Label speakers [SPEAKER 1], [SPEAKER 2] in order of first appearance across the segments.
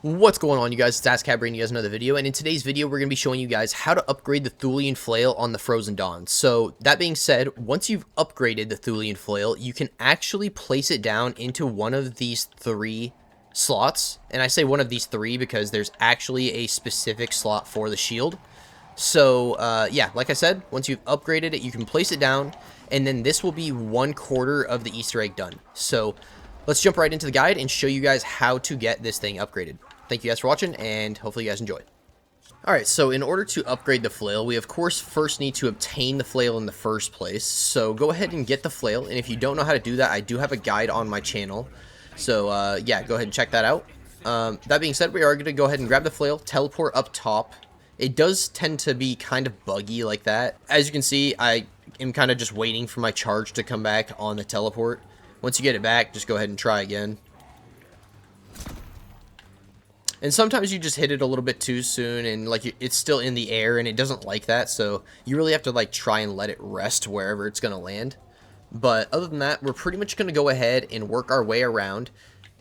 [SPEAKER 1] What's going on, you guys? It's AskCat bringing you guys another video, and in today's video we're going to be showing you guys how to upgrade the Thulian Flail on the Frozen Dawn. So that being said, once you've upgraded the Thulian Flail, you can actually place it down into one of these three slots, and I say one of these three because there's actually a specific slot for the shield. So yeah, like I said, once you've upgraded it, you can place it down, and then this will be 1/4 of the Easter egg done. So let's jump right into the guide and show you guys how to get this thing upgraded. Thank you guys for watching, and hopefully you guys enjoy. Alright, so in order to upgrade the flail, we of course first need to obtain the flail in the first place. So go ahead and get the flail, and if you don't know how to do that, I do have a guide on my channel. So yeah, go ahead and check that out. That being said, we are going to go ahead and grab the flail, teleport up top. It does tend to be kind of buggy like that. As you can see, I am kind of just waiting for my charge to come back on the teleport. Once you get it back, just go ahead and try again. And sometimes you just hit it a little bit too soon, and like it's still in the air and it doesn't like that, so you really have to like try and let it rest wherever it's going to land. But other than that, we're pretty much going to go ahead and work our way around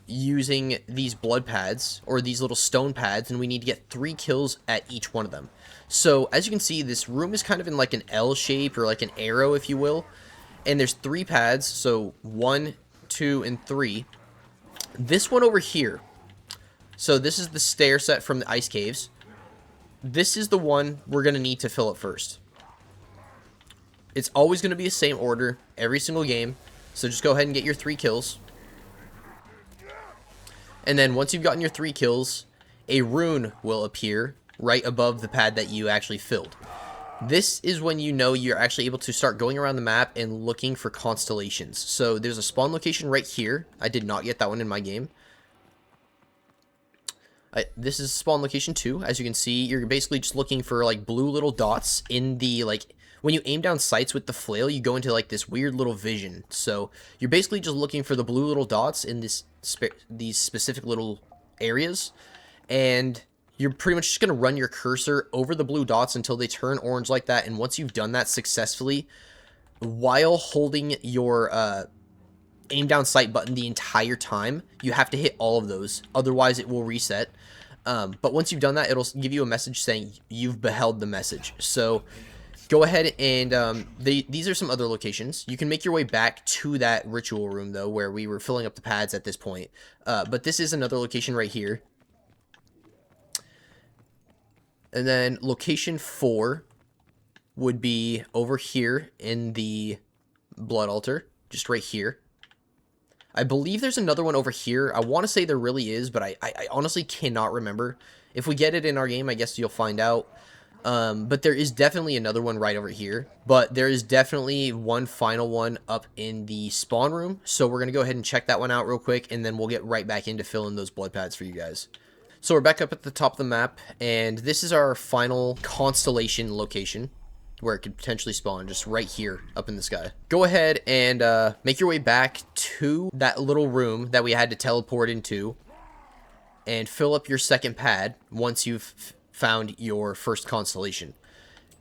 [SPEAKER 1] using these blood pads, or these little stone pads, and we need to get 3 kills at each one of them. So as you can see, this room is kind of in like an L shape, or like an arrow if you will, and there's 3 pads, so 1, 2, and 3. This one over here, so this is the stair set from the ice caves. This is the one we're going to need to fill up first. It's always going to be the same order every single game, so just go ahead and get your 3 kills. And then once you've gotten your 3 kills, a rune will appear right above the pad that you actually filled. This is when you know you're actually able to start going around the map and looking for constellations. So there's a spawn location right here. I did not get that one in my game. This is spawn location 2. As you can see, you're basically just looking for like blue little dots in the, like, when you aim down sights with the flail, you go into like this weird little vision. So you're basically just looking for the blue little dots in these specific little areas, and you're pretty much just going to run your cursor over the blue dots until they turn orange like that. And once you've done that successfully, while holding your aim down sight button the entire time, you have to hit all of those, otherwise it will reset. But once you've done that, it'll give you a message saying you've beheld the message. So go ahead and these are some other locations. You can make your way back to that ritual room though, where we were filling up the pads at this point. But this is another location right here. And then location 4 would be over here in the blood altar, just right here. I believe there's another one over here. I want to say there really is, but I honestly cannot remember. If we get it in our game, I guess you'll find out. But there is definitely another one right over here. But there is definitely one final one up in the spawn room. So we're going to go ahead and check that one out real quick, and then we'll get right back into filling those blood pads for you guys. So we're back up at the top of the map, and this is our final constellation location, where it could potentially spawn, just right here up in the sky. Go ahead and make your way back to that little room that we had to teleport into, and fill up your second pad once you've found your first constellation.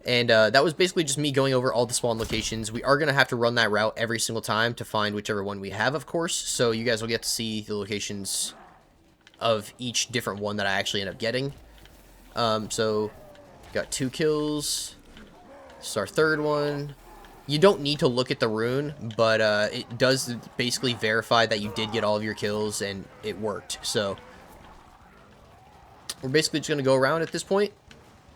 [SPEAKER 1] And that was basically just me going over all the spawn locations. We are going to have to run that route every single time to find whichever one we have, of course, so you guys will get to see the locations of each different one that I actually end up getting. So got 2 kills. This is our third one. You don't need to look at the rune, but it does basically verify that you did get all of your kills and it worked. So we're basically just going to go around at this point,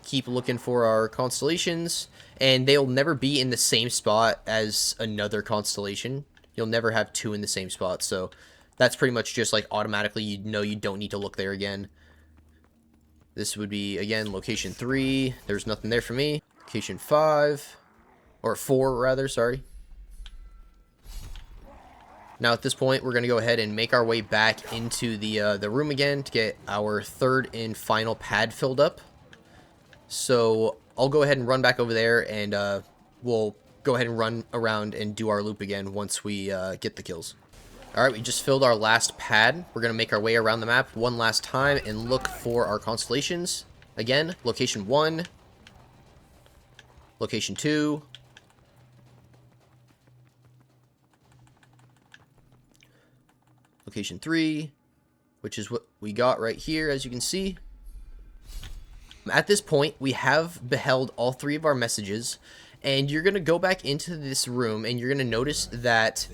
[SPEAKER 1] keep looking for our constellations, and they'll never be in the same spot as another constellation. You'll never have 2 in the same spot, so that's pretty much just like automatically you know you don't need to look there again. This would be, again, location 3. There's nothing there for me. Location 5, or 4 rather, sorry. Now at this point, we're going to go ahead and make our way back into the room again to get our third and final pad filled up. So I'll go ahead and run back over there, and we'll go ahead and run around and do our loop again once we get the kills. Alright, we just filled our last pad. We're going to make our way around the map one last time and look for our constellations. Again, location 1, location 2, location 3, which is what we got right here, as you can see. At this point, we have beheld all 3 of our messages, and you're going to go back into this room, and you're going to notice that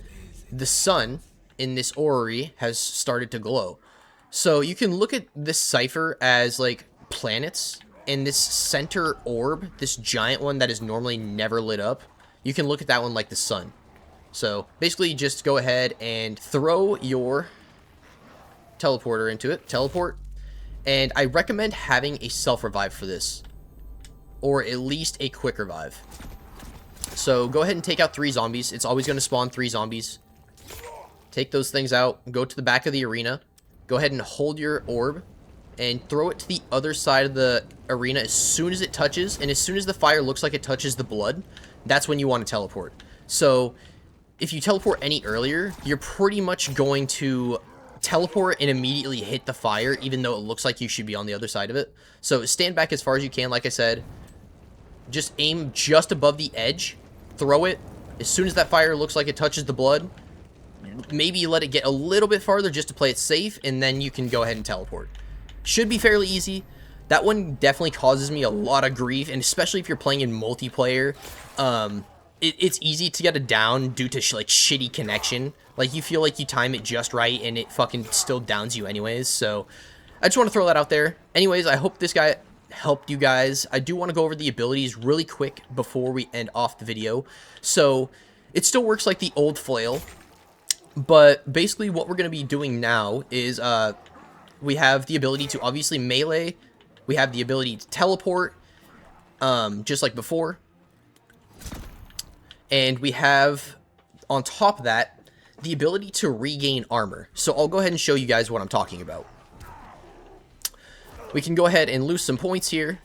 [SPEAKER 1] the sun in this orrery has started to glow. So you can look at this cipher as like planets, and this center orb, this giant one that is normally never lit up, you can look at that one like the sun. So basically just go ahead and throw your teleporter into it, teleport, and I recommend having a self-revive for this, or at least a quick revive. So go ahead and take out 3 zombies. It's always going to spawn 3 zombies. Take those things out, go to the back of the arena, go ahead and hold your orb, and throw it to the other side of the arena as soon as it touches, and as soon as the fire looks like it touches the blood, that's when you want to teleport. So if you teleport any earlier, you're pretty much going to teleport and immediately hit the fire, even though it looks like you should be on the other side of it. So stand back as far as you can, like I said. Just aim just above the edge, throw it. As soon as that fire looks like it touches the blood, maybe you let it get a little bit farther just to play it safe, and then you can go ahead and teleport. Should be fairly easy. That one definitely causes me a lot of grief, and especially if you're playing in multiplayer, it's easy to get it down due to like shitty connection. Like you feel like you time it just right, and it fucking still downs you anyways. So I just want to throw that out there. Anyways, I hope this guy helped you guys. I do want to go over the abilities really quick before we end off the video. So it still works like the old Flail, but basically what we're going to be doing now is we have the ability to obviously melee. We have the ability to teleport, just like before. And we have, on top of that, the ability to regain armor. So I'll go ahead and show you guys what I'm talking about. We can go ahead and lose some points here.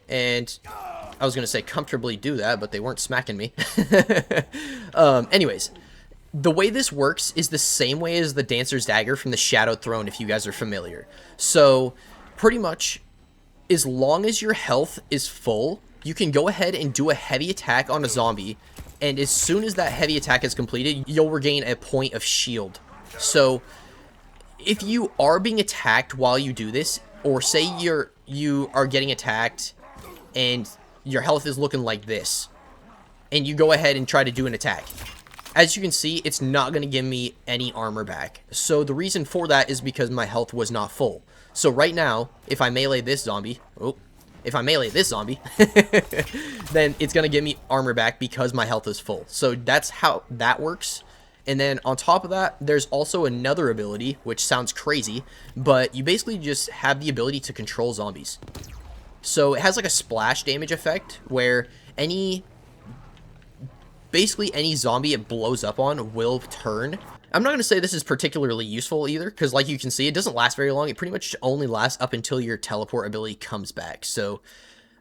[SPEAKER 1] And I was going to say comfortably do that, but they weren't smacking me. Anyways, the way this works is the same way as the Dancer's Dagger from the Shadow Throne, if you guys are familiar. So pretty much, as long as your health is full, you can go ahead and do a heavy attack on a zombie, and as soon as that heavy attack is completed, you'll regain a point of shield. So if you are being attacked while you do this, or say you are getting attacked and your health is looking like this, and you go ahead and try to do an attack, as you can see, it's not going to give me any armor back. So the reason for that is because my health was not full. So right now, if I melee this zombie, then it's going to give me armor back because my health is full. So that's how that works. And then on top of that, there's also another ability, which sounds crazy, but you basically just have the ability to control zombies. So it has like a splash damage effect where basically any zombie it blows up on will turn. I'm not going to say this is particularly useful either, because like you can see, it doesn't last very long. It pretty much only lasts up until your teleport ability comes back. So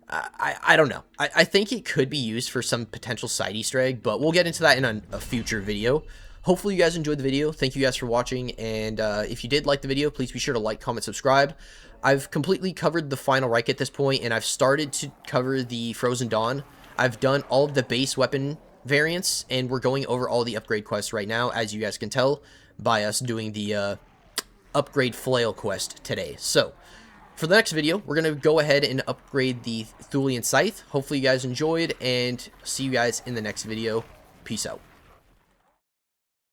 [SPEAKER 1] I don't know. I think it could be used for some potential side Easter egg, but we'll get into that in a future video. Hopefully you guys enjoyed the video. Thank you guys for watching, and if you did like the video, please be sure to like, comment, subscribe. I've completely covered the final Reich at this point, and I've started to cover the Frozen Dawn. I've done all of the base weapon variants, and we're going over all the upgrade quests right now, as you guys can tell by us doing the upgrade Flail quest today. So for the next video, we're going to go ahead and upgrade the Thulian Scythe. Hopefully you guys enjoyed, and see you guys in the next video. Peace out.